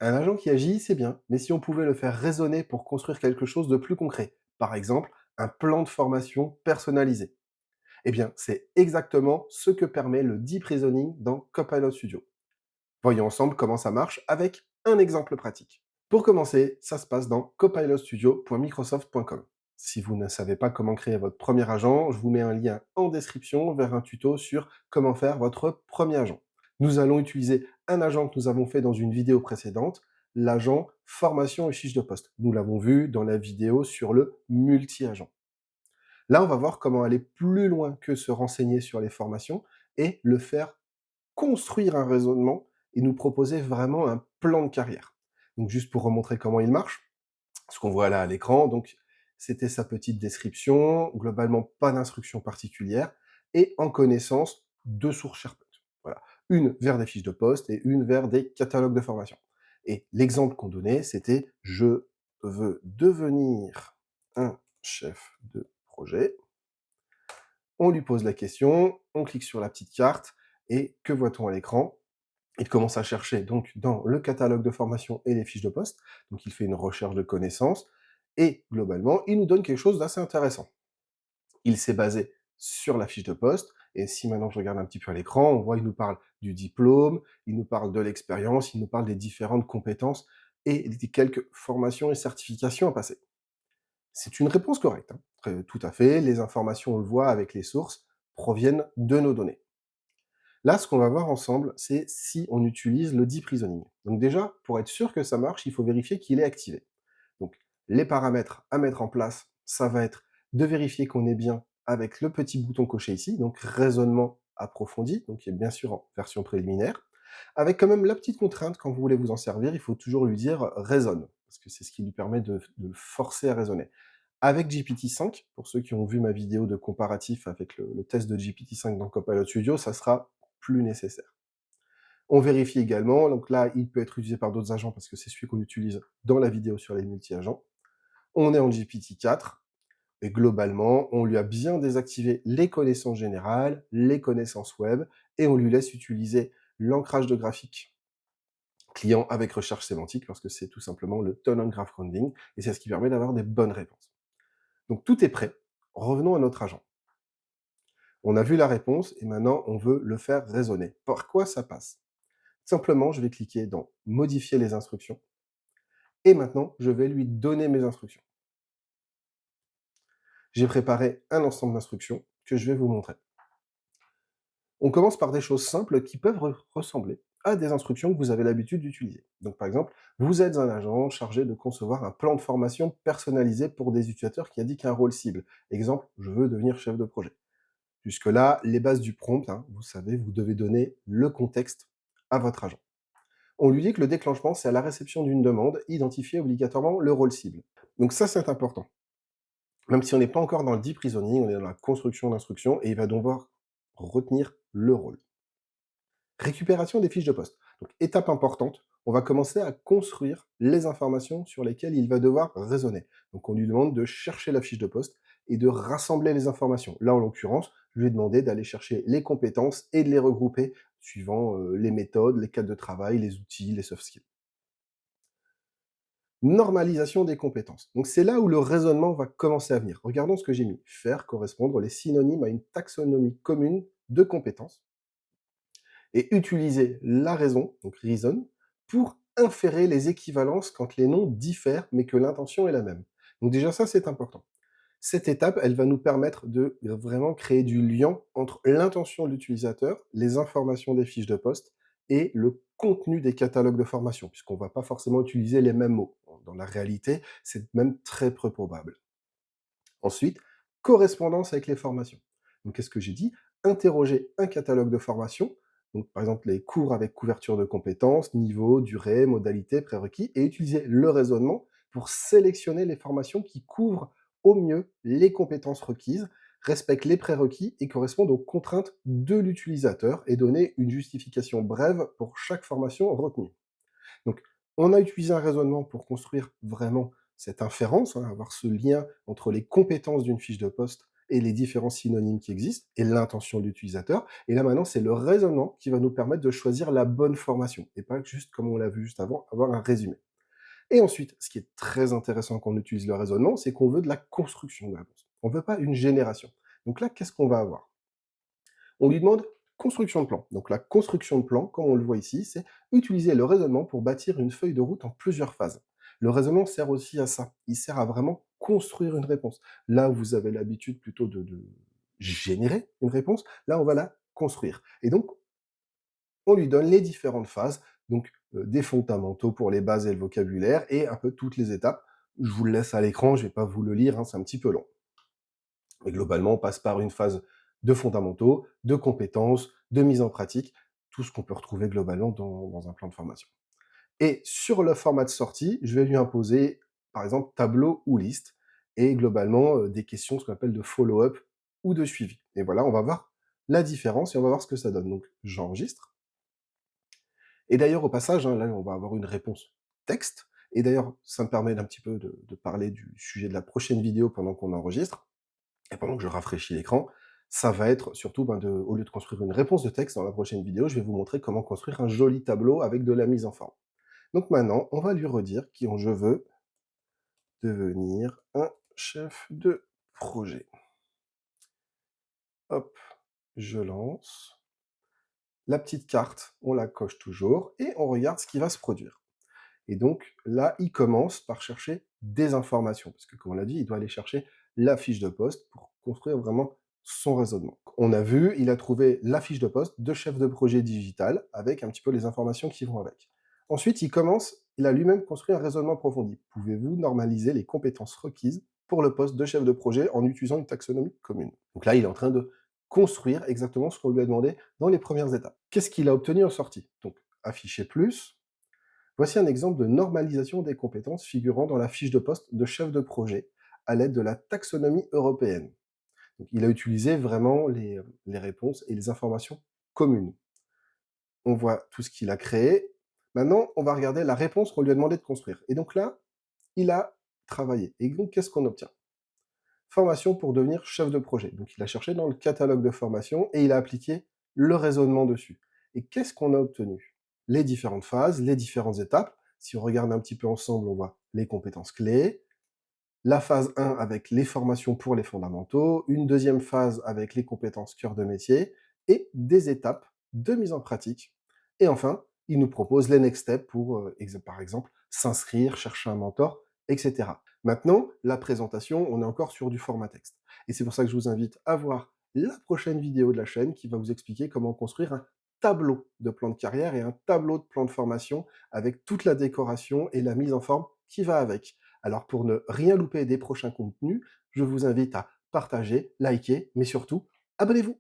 Un agent qui agit, c'est bien, mais si on pouvait le faire raisonner pour construire quelque chose de plus concret, par exemple, un plan de formation personnalisé, eh bien, c'est exactement ce que permet le deep reasoning dans Copilot Studio. Voyons ensemble comment ça marche avec un exemple pratique. Pour commencer, ça se passe dans copilotstudio.microsoft.com. Si vous ne savez pas comment créer votre premier agent, je vous mets un lien en description vers un tuto sur comment faire votre premier agent. Nous allons utiliser un agent que nous avons fait dans une vidéo précédente, l'agent formation et fiche de poste. Nous l'avons vu dans la vidéo sur le multi-agent. Là, on va voir comment aller plus loin que se renseigner sur les formations et le faire construire un raisonnement et nous proposer vraiment un plan de carrière. Donc juste pour remontrer comment il marche, ce qu'on voit là à l'écran, donc c'était sa petite description, globalement pas d'instruction particulière, et en connaissance, 2 sources SharePoint. Voilà. Une vers des fiches de poste et une vers des catalogues de formation. Et l'exemple qu'on donnait, c'était: «Je veux devenir un chef de projet». On lui pose la question, on clique sur la petite carte, et que voit-on à l'écran? Il commence à chercher donc dans le catalogue de formation et les fiches de poste, donc il fait une recherche de connaissances, et globalement, il nous donne quelque chose d'assez intéressant. Il s'est basé sur la fiche de poste, et si maintenant je regarde un petit peu à l'écran, on voit qu'il nous parle du diplôme, il nous parle de l'expérience, il nous parle des différentes compétences et des quelques formations et certifications à passer. C'est une réponse correcte, hein. Tout à fait, les informations, on le voit avec les sources, proviennent de nos données. Là, ce qu'on va voir ensemble, c'est si on utilise le deep reasoning. Donc déjà, pour être sûr que ça marche, il faut vérifier qu'il est activé. Donc les paramètres à mettre en place, ça va être de vérifier qu'on est bien avec le petit bouton coché ici, donc raisonnement approfondi, donc qui est bien sûr en version préliminaire, avec quand même la petite contrainte, quand vous voulez vous en servir, il faut toujours lui dire raisonne, parce que c'est ce qui lui permet de le forcer à raisonner. Avec GPT-5, pour ceux qui ont vu ma vidéo de comparatif avec le test de GPT-5 dans Copilot Studio, ça sera plus nécessaire. On vérifie également, donc là, il peut être utilisé par d'autres agents parce que c'est celui qu'on utilise dans la vidéo sur les multi-agents. On est en GPT-4, et globalement, on lui a bien désactivé les connaissances générales, les connaissances web, et on lui laisse utiliser l'ancrage de graphique client avec recherche sémantique, parce que c'est tout simplement le Turn on Graph Rounding, et c'est ce qui permet d'avoir des bonnes réponses. Donc tout est prêt. Revenons à notre agent. On a vu la réponse, et maintenant, on veut le faire raisonner. Par quoi ça passe? Simplement, je vais cliquer dans modifier les instructions, et maintenant, je vais lui donner mes instructions. J'ai préparé un ensemble d'instructions que je vais vous montrer. On commence par des choses simples qui peuvent ressembler à des instructions que vous avez l'habitude d'utiliser. Donc par exemple, vous êtes un agent chargé de concevoir un plan de formation personnalisé pour des utilisateurs qui indiquent un rôle cible. Exemple, je veux devenir chef de projet. Jusque-là, les bases du prompt, hein, vous savez, vous devez donner le contexte à votre agent. On lui dit que le déclenchement, c'est à la réception d'une demande, identifier obligatoirement le rôle cible. Donc ça, c'est important. Même si on n'est pas encore dans le deep reasoning, on est dans la construction d'instructions, et il va devoir retenir le rôle. Récupération des fiches de poste. Donc étape importante, on va commencer à construire les informations sur lesquelles il va devoir raisonner. Donc on lui demande de chercher la fiche de poste et de rassembler les informations. Là, en l'occurrence, je lui ai demandé d'aller chercher les compétences et de les regrouper suivant les méthodes, les cadres de travail, les outils, les soft skills. Normalisation des compétences. Donc c'est là où le raisonnement va commencer à venir. Regardons ce que j'ai mis. Faire correspondre les synonymes à une taxonomie commune de compétences, et utiliser la raison, donc reason, pour inférer les équivalences quand les noms diffèrent mais que l'intention est la même. Donc déjà ça, c'est important. Cette étape, elle va nous permettre de vraiment créer du lien entre l'intention de l'utilisateur, les informations des fiches de poste et le contenu des catalogues de formation, puisqu'on ne va pas forcément utiliser les mêmes mots. Dans la réalité, c'est même très peu probable. Ensuite, correspondance avec les formations. Donc qu'est-ce que j'ai dit? Interroger un catalogue de formation, donc par exemple les cours avec couverture de compétences, niveau, durée, modalité, prérequis, et utiliser le raisonnement pour sélectionner les formations qui couvrent au mieux les compétences requises, respectent les prérequis et correspondent aux contraintes de l'utilisateur, et donner une justification brève pour chaque formation retenue. Donc, on a utilisé un raisonnement pour construire vraiment cette inférence, hein, avoir ce lien entre les compétences d'une fiche de poste et les différents synonymes qui existent et l'intention de l'utilisateur. Et là maintenant, c'est le raisonnement qui va nous permettre de choisir la bonne formation et pas juste, comme on l'a vu juste avant, avoir un résumé. Et ensuite, ce qui est très intéressant quand on utilise le raisonnement, c'est qu'on veut de la construction de réponse. On ne veut pas une génération. Donc là, qu'est-ce qu'on va avoir? On lui demande construction de plan. Donc la construction de plan, comme on le voit ici, c'est utiliser le raisonnement pour bâtir une feuille de route en plusieurs phases. Le raisonnement sert aussi à ça. Il sert à vraiment construire une réponse. Là où vous avez l'habitude plutôt de générer une réponse, là on va la construire. Et donc on lui donne les différentes phases, donc des fondamentaux pour les bases et le vocabulaire, et un peu toutes les étapes. Je vous le laisse à l'écran, je ne vais pas vous le lire, hein, c'est un petit peu long. Mais globalement, on passe par une phase de fondamentaux, de compétences, de mise en pratique, tout ce qu'on peut retrouver globalement dans un plan de formation. Et sur le format de sortie, je vais lui imposer, par exemple, tableau ou liste, et globalement, des questions, ce qu'on appelle de follow-up ou de suivi. Et voilà, on va voir la différence et on va voir ce que ça donne. Donc, j'enregistre. Et d'ailleurs, au passage, hein, là, on va avoir une réponse texte. Et d'ailleurs, ça me permet d'un petit peu de parler du sujet de la prochaine vidéo pendant qu'on enregistre. Et pendant que je rafraîchis l'écran, ça va être surtout, au lieu de construire une réponse de texte dans la prochaine vidéo, je vais vous montrer comment construire un joli tableau avec de la mise en forme. Donc maintenant, on va lui redire qui je veux devenir un chef de projet. Hop, je lance. La petite carte, on la coche toujours et on regarde ce qui va se produire. Et donc là, il commence par chercher des informations, parce que comme on l'a dit, il doit aller chercher la fiche de poste pour construire vraiment son raisonnement. On a vu, il a trouvé la fiche de poste de chef de projet digital, avec un petit peu les informations qui vont avec. Ensuite, il a lui-même construit un raisonnement approfondi. Pouvez-vous normaliser les compétences requises pour le poste de chef de projet en utilisant une taxonomie commune? Donc là, il est en train de construire exactement ce qu'on lui a demandé dans les premières étapes. Qu'est-ce qu'il a obtenu en sortie? Donc, afficher plus. Voici un exemple de normalisation des compétences figurant dans la fiche de poste de chef de projet à l'aide de la taxonomie européenne. Donc, il a utilisé vraiment les réponses et les informations communes. On voit tout ce qu'il a créé. Maintenant, on va regarder la réponse qu'on lui a demandé de construire. Et donc là, il a travaillé. Et donc, qu'est-ce qu'on obtient? Formation pour devenir chef de projet. Donc, il a cherché dans le catalogue de formation et il a appliqué le raisonnement dessus. Et qu'est-ce qu'on a obtenu? Les différentes phases, les différentes étapes. Si on regarde un petit peu ensemble, on voit les compétences clés, la phase 1 avec les formations pour les fondamentaux, une deuxième phase avec les compétences cœur de métier et des étapes de mise en pratique. Et enfin, il nous propose les next steps pour, par exemple, s'inscrire, chercher un mentor, etc. Maintenant, la présentation, on est encore sur du format texte. Et c'est pour ça que je vous invite à voir la prochaine vidéo de la chaîne qui va vous expliquer comment construire un tableau de plan de carrière et un tableau de plan de formation avec toute la décoration et la mise en forme qui va avec. Alors pour ne rien louper des prochains contenus, je vous invite à partager, liker, mais surtout, abonnez-vous.